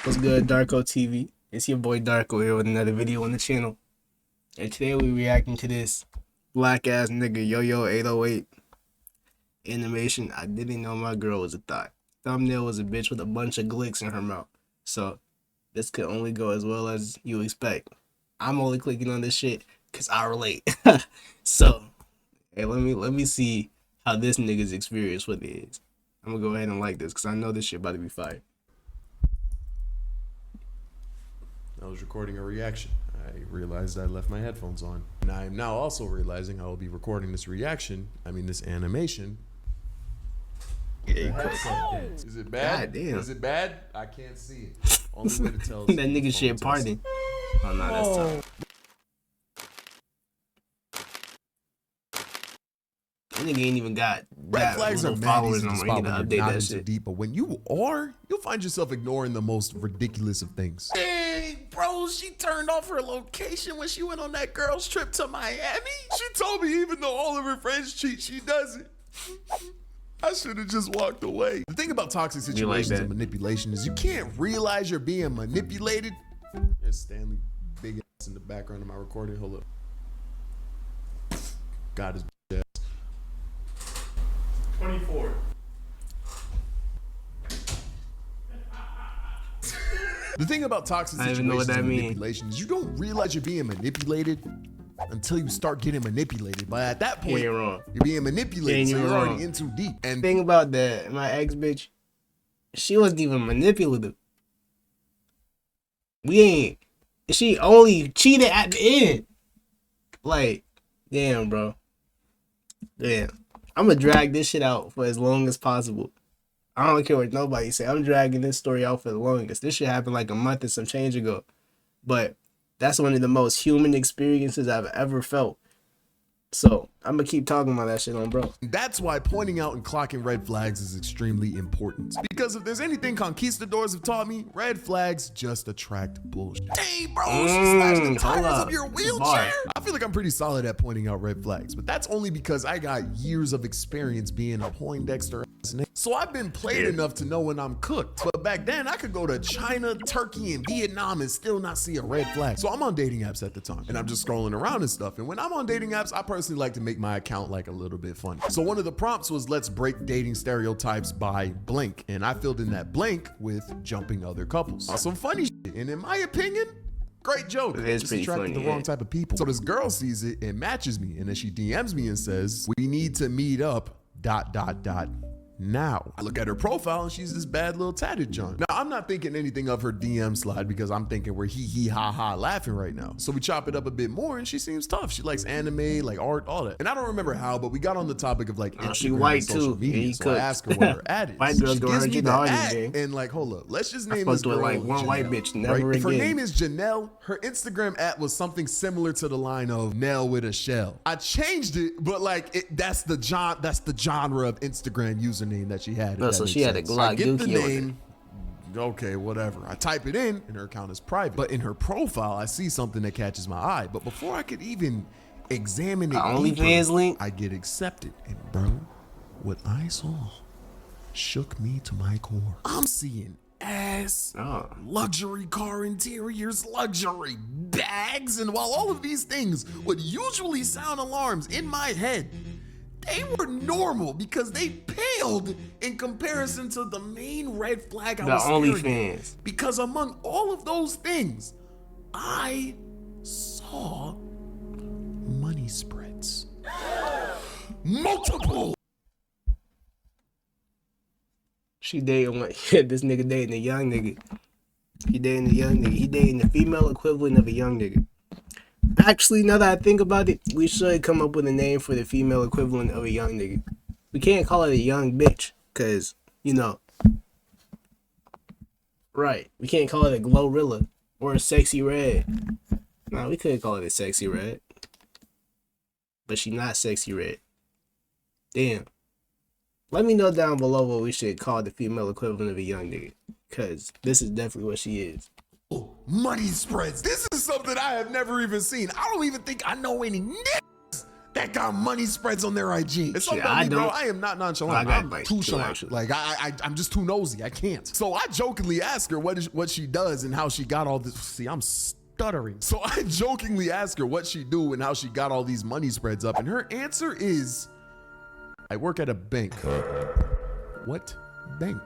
What's good, Darko TV? It's your boy Darko here with another video on the channel. And today we reacting to this black ass nigga Yo-Yo 808 animation. I didn't know my girl was a thot. Thumbnail was a bitch with a bunch of glicks in her mouth. So this could only go as well as you expect. I'm only clicking on this shit because I relate. So hey, let me see how this nigga's experience with it is. I'm gonna go ahead and like this because I know this shit about to be fire. I was recording a reaction. I realized I left my headphones on. And I am now also realizing I will be recording this reaction, this animation. Yeah, Is it bad? God damn. Is it bad? I can't see it. Only way to tell is that nigga shit party. Oh no, that's tough. That nigga ain't even got red flags are followers easy no to more. spot He when gotta you're update not that into shit. deep, but when you are, you'll find yourself ignoring the most ridiculous of things. Hey, bro, she turned off her location when she went on that girl's trip to Miami. She told me even though all of her friends cheat, she doesn't. I should have just walked away. The thing about toxic situations and manipulation is you can't realize you're being manipulated. There's Stanley big ass in the background of my recording. Hold up. God is ass. 24. The thing about toxic situations and manipulation is you don't realize you're being manipulated until you start getting manipulated. But at that point, you're being manipulated, so you're already in too deep. And thing about that, my ex bitch, she wasn't even manipulative. She only cheated at the end. Like, damn, bro. Damn. I'm gonna drag this shit out for as long as possible. I don't care what nobody say. I'm dragging this story out for the longest. This shit happened like a month and some change ago. But that's one of the most human experiences I've ever felt. So I'm gonna keep talking about that shit on bro. That's why pointing out and clocking red flags is extremely important. Because if there's anything conquistadors have taught me, red flags just attract bullshit. Hey bro, she slashed the tires of your wheelchair. I feel like I'm pretty solid at pointing out red flags, but that's only because I got years of experience being a Poindexter. So I've been played enough to know when I'm cooked. But back then I could go to China, Turkey, and Vietnam and still not see a red flag. So I'm on dating apps at the time and I'm just scrolling around and stuff. And when I'm on dating apps, I personally like to make my account like a little bit funny. So one of the prompts was let's break dating stereotypes by blank. And I filled in that blank with jumping other couples. Some funny shit. And in my opinion, great joke. It is just pretty attracted funny, the wrong type of people. So this girl sees it and matches me. And then she DMs me and says, we need to meet up, ... now. I look at her profile and she's this bad little tatted John. Now I'm not thinking anything of her DM slide because I'm thinking we're hee ha ha laughing right now. So we chop it up a bit more and she seems tough. She likes anime, like art, all that. And I don't remember how, but we got on the topic of like Instagram she white and social too. media. So I ask her what her ad is. White girls she gonna gives hurt me you the the hardest, ad gang. and like, hold up, let's just name I this fucked with girl like one Janelle, white bitch, never right? If her again. name is Janelle, her Instagram ad was something similar to the line of Nell with a shell. I changed it, but like that's the genre of Instagram username that she had. Oh, so she had a Glock. I get the name. Okay, whatever. I type it in and her account is private. But in her profile, I see something that catches my eye. But before I could even examine it OnlyFans link, I get accepted. And bro, what I saw shook me to my core. I'm seeing ass, luxury car interiors, luxury bags. And while all of these things would usually sound alarms in my head, they were normal because they paled in comparison to the main red flag I was staring at. Because among all of those things, I saw money spreads. Multiple. She dating this nigga dating a young nigga. He dating a young nigga. He dating the female equivalent of a young nigga. Actually, now that I think about it, we should come up with a name for the female equivalent of a young nigga. We can't call it a young bitch, cause you know, right? We can't call it a Glorilla or a sexy red. Nah, we could call it a sexy red, but she not sexy red. Damn. Let me know down below what we should call the female equivalent of a young nigga, cause this is definitely what she is. Money spreads. This is something I have never even seen. I don't even think I know any niggas that got money spreads on their IG. It's something Shit, I about me, bro. don't. I am not nonchalant. I got, I'm like, too two, chalant. actually. Like I'm just too nosy. I can't. So I jokingly ask her what she does and how she got all this. See, I'm stuttering. So I jokingly ask her what she do and how she got all these money spreads up, and her answer is, I work at a bank. What bank?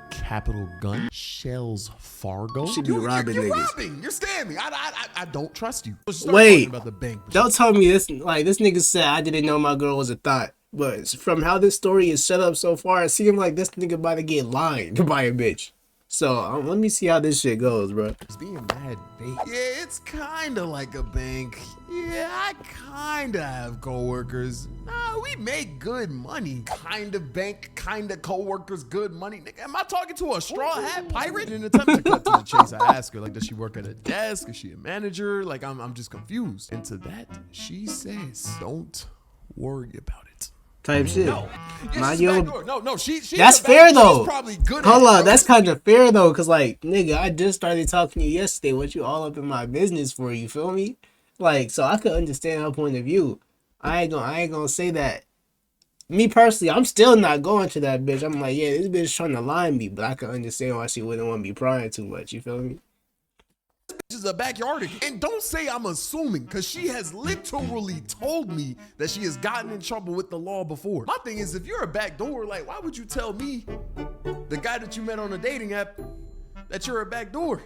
Capital Gun? Shells Fargo? She be robbing you're niggas. robbing. You're scamming. I don't trust you. Wait, about the bank. don't tell me this. Like, this nigga said I didn't know my girl was a thot. But from how this story is set up so far, it seems like this nigga about to get lined by a bitch. So let me see how this shit goes, bro. It's being mad bait. Yeah, it's kind of like a bank. Yeah, I kind of have coworkers. Nah, we make good money. Kind of bank, kind of coworkers, good money. Nigga, am I talking to a straw hat pirate? In an attempt to cut to the chase, I ask her, like, does she work at a desk? Is she a manager? Like, I'm just confused. And to that, she says, don't worry about it. Type shit. No, Mind she's your- backdoor. No, she That's the fair back- though. She's probably good Hold at it, on, bro. that's kind of fair though, cause like, nigga, I just started talking to you yesterday. What you all up in my business for? You feel me? Like, so I could understand her point of view. I ain't gonna say that. Me personally, I'm still not going to that bitch. I'm like, yeah, this bitch trying to lie me, but I can understand why she wouldn't want to be prying too much. You feel me? Is a backyard. And don't say I'm assuming, because she has literally told me that she has gotten in trouble with the law before. My thing is, if you're a backdoor, like, why would you tell me, the guy that you met on a dating app, that you're a backdoor?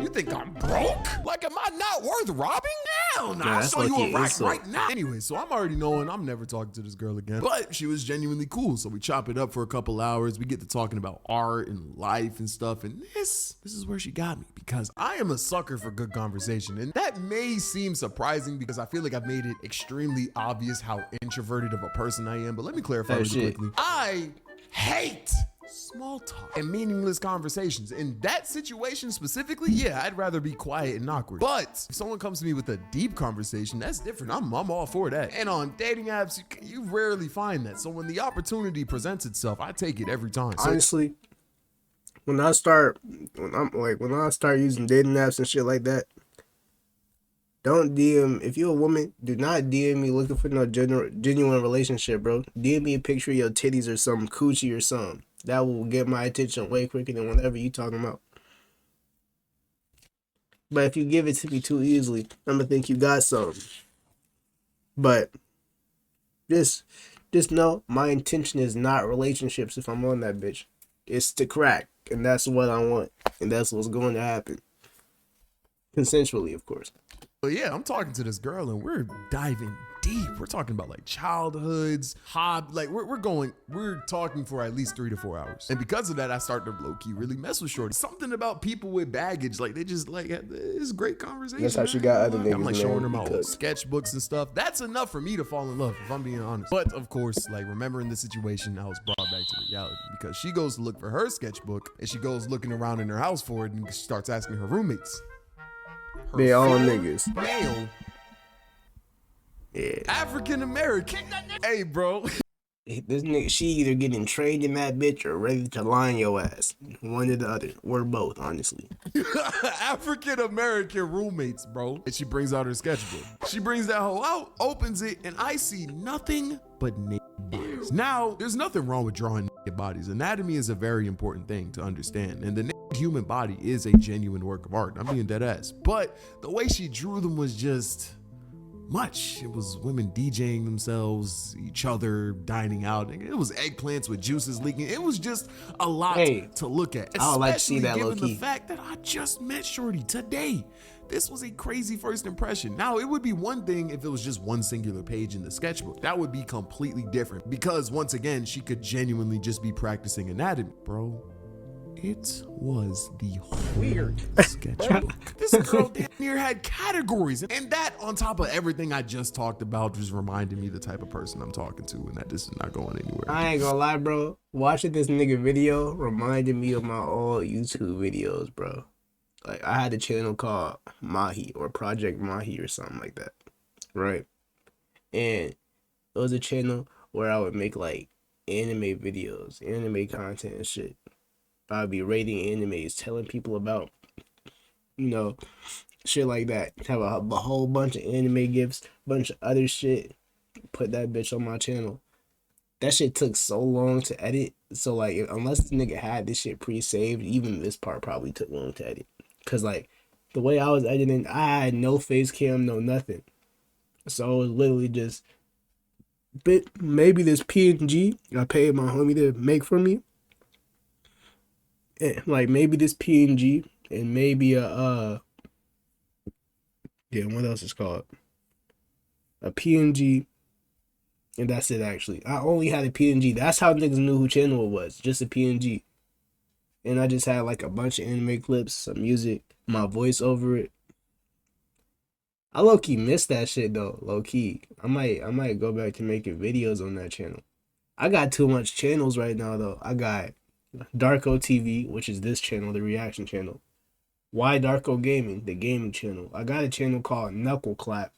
You think I'm broke? Like, am I not worth robbing? Hell no, I'll that's show you low-key a rack insult. right now. Anyway, so I'm already knowing I'm never talking to this girl again. But she was genuinely cool, so we chop it up for a couple hours. We get to talking about art and life and stuff, and this is where she got me, because I am a sucker for good conversation. And that may seem surprising because I feel like I've made it extremely obvious how introverted of a person I am, but let me clarify Oh, really shit. quickly. I hate small talk and meaningless conversations. In that situation specifically, yeah, I'd rather be quiet and awkward. But if someone comes to me with a deep conversation, that's different. I'm all for that. And on dating apps, you rarely find that. So when the opportunity presents itself, I take it every time. So Honestly, when I start using dating apps and shit like that, don't DM. If you're a woman, do not DM me looking for no genuine relationship, bro. DM me a picture of your titties or some coochie or something. That will get my attention way quicker than whatever you talking about. But if you give it to me too easily, I'm gonna think you got something. But just know my intention is not relationships if I'm on that bitch. It's to crack, and that's what I want, and that's what's going to happen. Consensually, of course. But yeah, I'm talking to this girl and we're diving deep. We're talking about like childhoods, like we're talking for at least 3 to 4 hours. And because of that, I start to low key really mess with shorty. Something about people with baggage, like they just like, it's great conversation. That's how she got other niggas, I'm like man, showing her my old because- sketchbooks and stuff. That's enough for me to fall in love, if I'm being honest. But of course, like remembering the situation, I was brought back to reality because she goes to look for her sketchbook and she goes looking around in her house for it and she starts asking her roommates. They all niggas. Male, Yeah. African American. Hey, bro. This nigga, she either getting trained in that bitch or ready to line your ass. One or the other. Or both, honestly. African American roommates, bro. And she brings out her sketchbook. She brings that hoe out, opens it, and I see nothing but naked bodies. Now, there's nothing wrong with drawing naked bodies. Anatomy is a very important thing to understand. And the naked human body is a genuine work of art. I'm being dead ass. But the way she drew them was just much. It was women DJing themselves, each other dining out. It was eggplants with juices leaking. It was just a lot to look at. I would like to see that given low-key. the fact that I just met shorty today. This was a crazy first impression. Now, it would be one thing if it was just one singular page in the sketchbook. That would be completely different because once again, she could genuinely just be practicing anatomy. Bro, it was the weird sketchbook. This girl damn near had categories. And that on top of everything I just talked about just reminded me the type of person I'm talking to and that this is not going anywhere. I ain't gonna lie, bro. Watching this nigga video reminded me of my old YouTube videos, bro. Like, I had a channel called Mahi or Project Mahi or something like that, right? And it was a channel where I would make, like, anime videos, anime content and shit. I'd be rating animes, telling people about, you know, shit like that. Have a whole bunch of anime gifs, bunch of other shit. Put that bitch on my channel. That shit took so long to edit. So like, unless this nigga had this shit pre-saved, even this part probably took long to edit. Cause like, the way I was editing, I had no face cam, no nothing. So it was literally just, but maybe this PNG I paid my homie to make for me. And like maybe this PNG and maybe a yeah, what else is called? A PNG. And that's it, actually. I only had a PNG. That's how niggas knew who channel it was. Just a PNG. And I just had like a bunch of anime clips, some music, my voice over it. I low-key missed that shit though, low-key. I might go back to making videos on that channel. I got too much channels right now though. I got Darko TV, which is this channel, the reaction channel. Why Darko Gaming, the gaming channel. I got a channel called Knuckle Clap,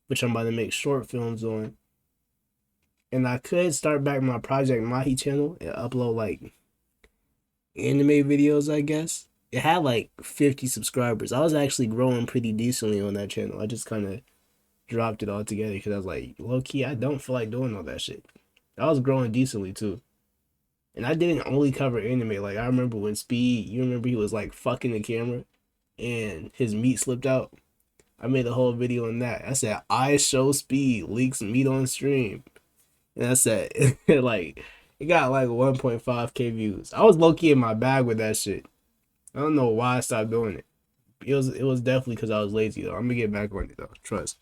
which I'm about to make short films on. And I could start back my Project Mahi channel and upload like anime videos, I guess. It had like 50 subscribers. I was actually growing pretty decently on that channel. I just kind of dropped it all together because I was like, low key, I don't feel like doing all that shit. I was growing decently too. And I didn't only cover anime. Like I remember when Speed, you remember he was like fucking the camera and his meat slipped out. I made a whole video on that. I said, I show Speed leaks meat on stream. And I said, like, it got like 1.5k views. I was low-key in my bag with that shit. I don't know why I stopped doing it. It was definitely because I was lazy, though. I'm gonna get back on it, though. Trust.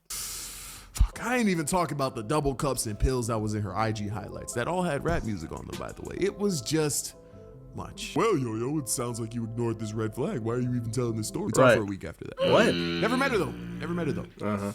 Fuck, I ain't even talking about the double cups and pills that was in her IG highlights. That all had rap music on them, by the way. It was just much. Well, Yo-Yo, it sounds like you ignored this red flag. Why are you even telling this story? Right. For a week after that. What? Never met her, though. Uh-huh.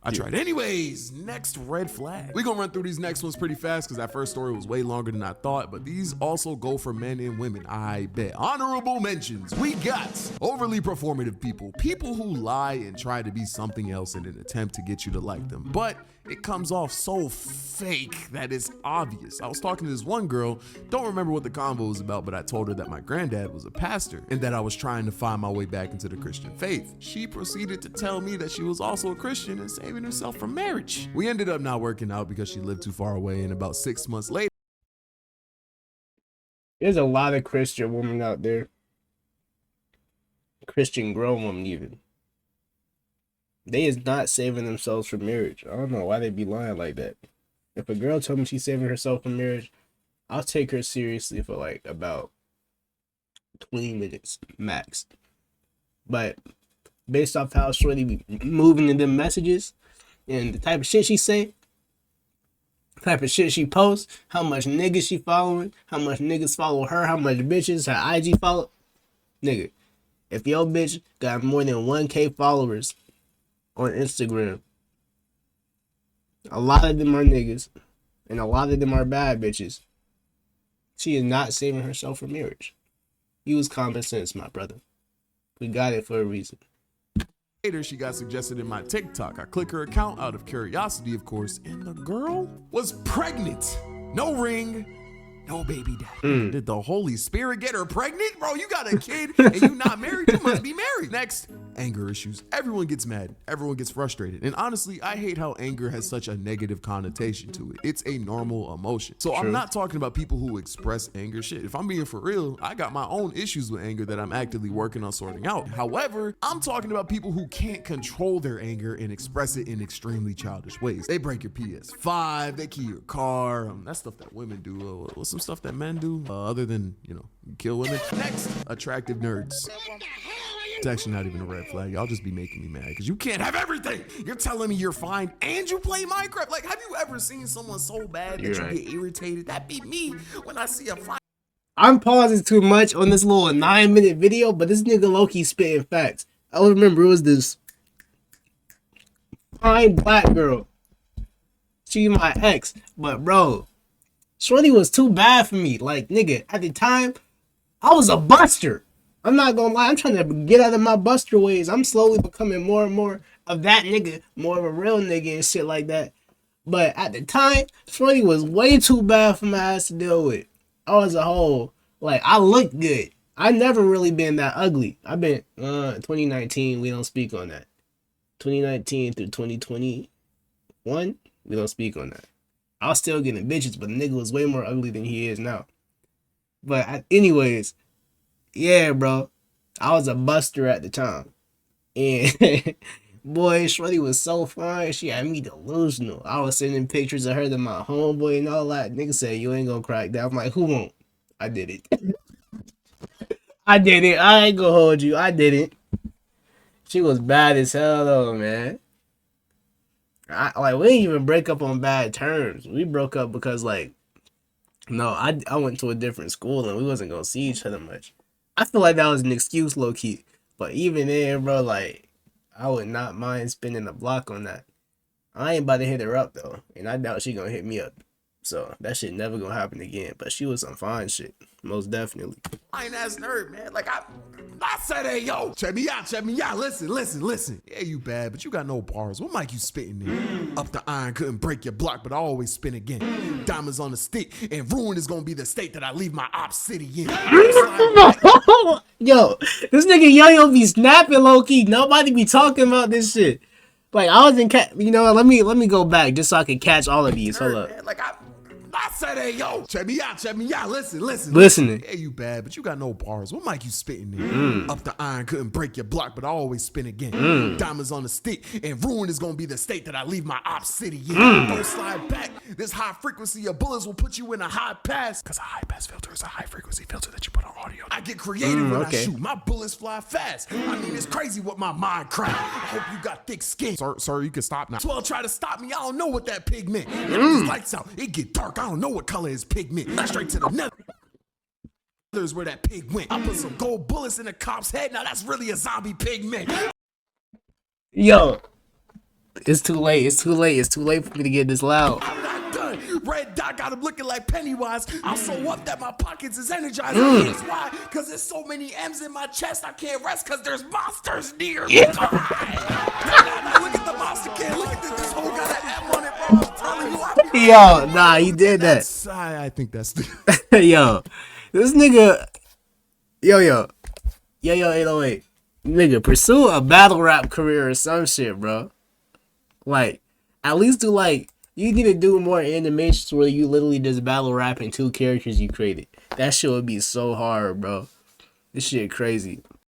I tried. Anyways, next red flag. We're gonna run through these next ones pretty fast because that first story was way longer than I thought, but these also go for men and women, I bet. Honorable mentions. We got overly performative people. People who lie and try to be something else in an attempt to get you to like them. But it comes off so fake that it's obvious. I was talking to this one girl, don't remember what the convo was about, but I told her that my granddad was a pastor and that I was trying to find my way back into the Christian faith. She proceeded to tell me that she was also a Christian and saving herself from marriage. We ended up not working out because she lived too far away, and about 6 months later, there's a lot of Christian women out there. Christian grown women even. They is not saving themselves for marriage. I don't know why they be lying like that. If a girl told me she's saving herself for marriage, I'll take her seriously for like about 20 minutes max. But based off how Shorty be moving in them messages and the type of shit she say, type of shit she posts, how much niggas she following, how much niggas follow her, how much bitches her IG follow. Nigga, if your bitch got more than 1K followers on Instagram, a lot of them are niggas and a lot of them are bad bitches. She is not saving herself for marriage. Use common sense, my brother. We got it for a reason. Later, she got suggested in my TikTok. I click her account out of curiosity, of course, and the girl was pregnant. No ring, no baby daddy. Did the Holy Spirit get her pregnant? Bro, you got a kid and you not married? You must be married. Next, anger issues. Everyone gets mad. Everyone gets frustrated. And honestly, I hate how anger has such a negative connotation to it. It's a normal emotion. So I'm not talking about people who express anger. Shit, if I'm being for real, I got my own issues with anger that I'm actively working on sorting out. However, I'm talking about people who can't control their anger and express it in extremely childish ways. They break your PS5, they key your car. That's stuff that women do. What's some stuff that men do other than, kill women? Next, attractive nerds. It's actually not even a red flag. Y'all just be making me mad because you can't have everything. You're telling me you're fine and you play Minecraft. Like, have you ever seen someone so bad that you get irritated? That be me when I see a fight. I'm pausing too much on this little 9-minute video, but this nigga Loki spitting facts. I remember it was this fine black girl. She my ex, but bro, Shorty was too bad for me. Like, nigga, at the time, I was a buster. I'm not gonna lie, I'm trying to get out of my buster ways. I'm slowly becoming more and more of that nigga, more of a real nigga and shit like that. But at the time, Shorty was way too bad for my ass to deal with. I was a whole, like, I looked good. I never really been that ugly. I've been 2019. We don't speak on that. 2019 through 2021. We don't speak on that. I was still getting bitches, but the nigga was way more ugly than he is now. But anyways, yeah, bro. I was a buster at the time. And boy, Shorty was so fine. She had me delusional. I was sending pictures of her to my homeboy and all that. Nigga said, you ain't gonna crack that. I'm like, who won't? I did it. I did it. I ain't gonna hold you. I did it. She was bad as hell though, man. We didn't even break up on bad terms. We broke up because no, I went to a different school and we wasn't gonna see each other much. I feel like that was an excuse, low key. But even then, bro, I would not mind spending a block on that. I ain't about to hit her up though, and I doubt she gonna hit me up. So that shit never gonna happen again. But she was some fine shit, most definitely. I ain't ass nerd, man. I said, hey, yo, check me out. Listen. Yeah, you bad, but you got no bars. What mic you spitting in? Up the iron couldn't break your block, but I always spin again. Diamonds on the stick, and ruin is gonna be the state that I leave my op city in. Yo, this nigga Yo-Yo be snapping low key. Nobody be talking about this shit. I was in let me go back just so I can catch all of these. Hold up. I said, hey, yo, check me out. Listen. Listening. Yeah, you bad, but you got no bars. What mic you spitting in? Up the iron couldn't break your block, but I always spin again. Diamonds on the stick, and ruin is gonna be the state that I leave my op city in. Don't slide back. This high frequency of bullets will put you in a high pass. Cause a high pass filter is a high frequency filter that you put on audio. I get creative when I shoot. My bullets fly fast. I mean, it's crazy what my mind crack. I hope you got thick skin. Sir, you can stop now. Swell try to stop me. I don't know what that pig meant. These lights out. It get dark. I don't know what color is pigment. Straight to the nether. There's where that pig went. I put some gold bullets in the cop's head. Now that's really a zombie pigment. Yo, it's too late. It's too late for me to get this loud. I'm not done. Red dot got him looking like Pennywise. I'm so up that my pockets is energized. Here's why. Cause there's so many M's in my chest. I can't rest cause there's monsters near me. Look at the monster kid. Look at this whole got an M on it, bro. I'm telling you. Yo, nah, he did that. I think that's Yo, this nigga, yo, 808, nigga, pursue a battle rap career or some shit, bro. At least do you need to do more animations where you literally just battle rapping two characters you created. That shit would be so hard, bro. This shit crazy.